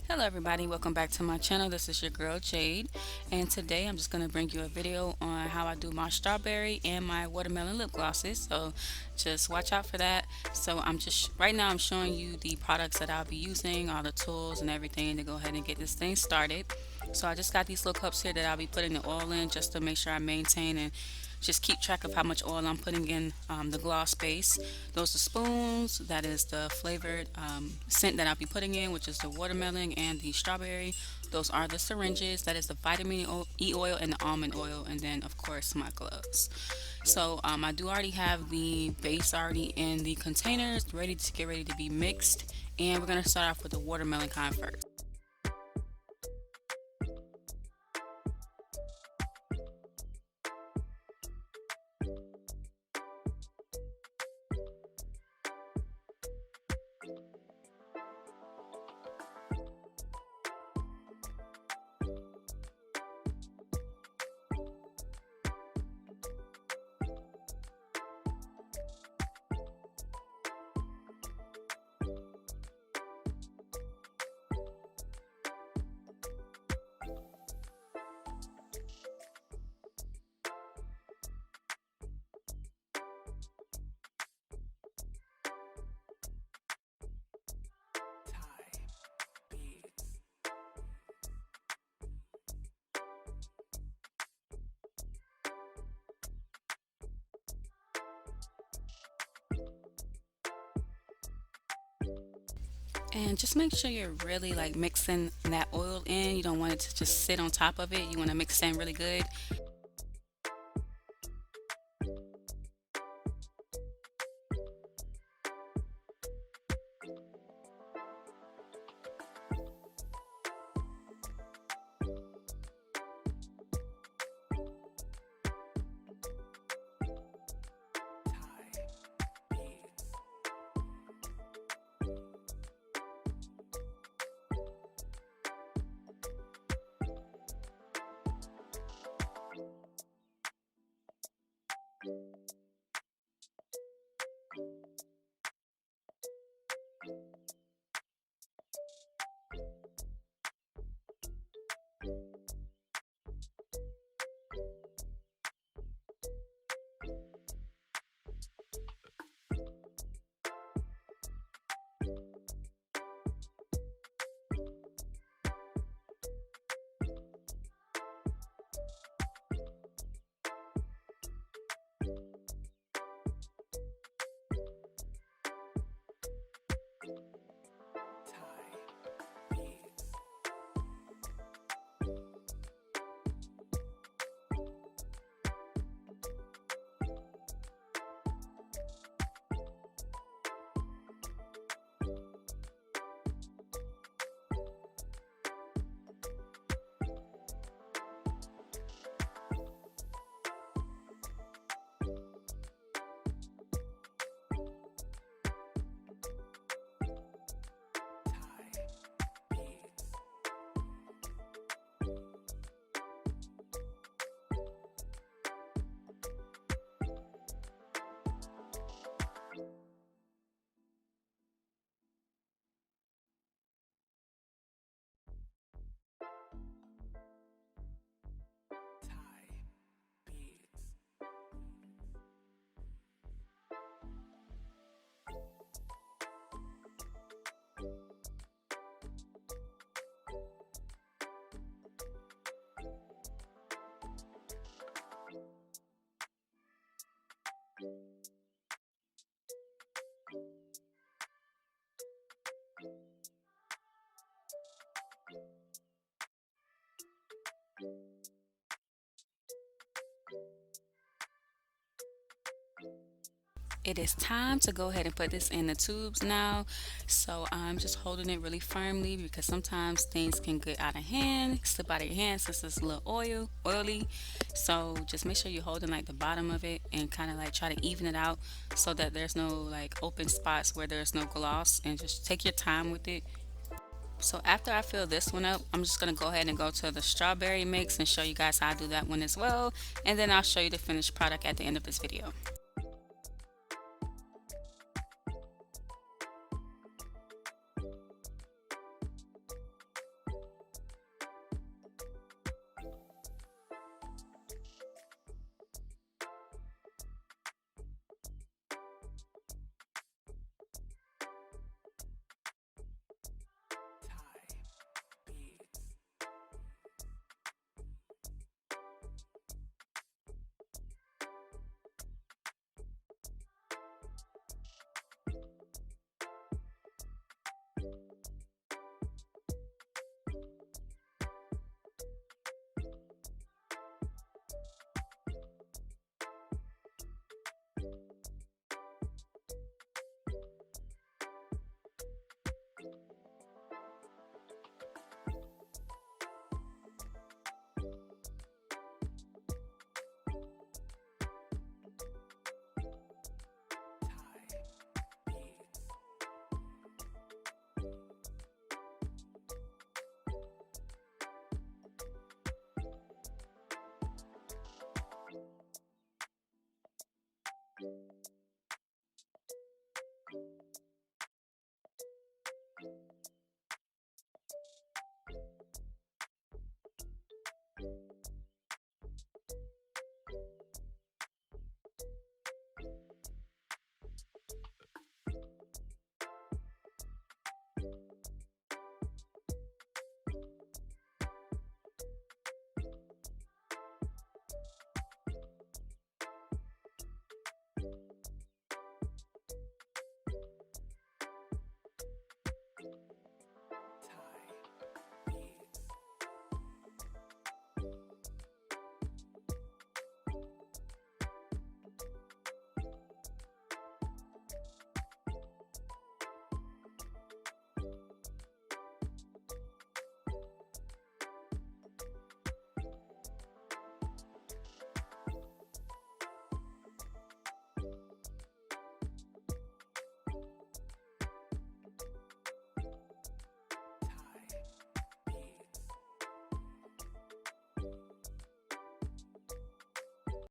Hello everybody, welcome back to my channel. This is your girl Jade, and today I'm just going to bring you a video on how I do my strawberry and my watermelon lip glosses. So just watch out for that. So right now I'm showing you the products that I'll be using, all the tools and everything to go ahead and get this thing started. So I just got these little cups here that I'll be putting the oil in just to make sure I maintain and just keep track of how much oil I'm putting in the gloss base. Those are spoons. That is the flavored scent that I'll be putting in, which is the watermelon and the strawberry. Those are the syringes. That is the vitamin E oil and the almond oil. And then, of course, my gloves. So I do already have the base already in the containers, ready to be mixed. And we're going to start off with the watermelon kind first. And just make sure you're really like mixing that oil in. You don't want it to just sit on top of it. You want to mix it in really good. It is time to go ahead and put this in the tubes now. So I'm just holding it really firmly because sometimes things can get out of hand, slip out of your hand since it's a little oily. So just make sure you're holding like the bottom of it and kind of like try to even it out so that there's no like open spots where there's no gloss, and just take your time with it. So after I fill this one up, I'm just going to go ahead and go to the strawberry mix and show you guys how I do that one as well. And then I'll show you the finished product at the end of this video.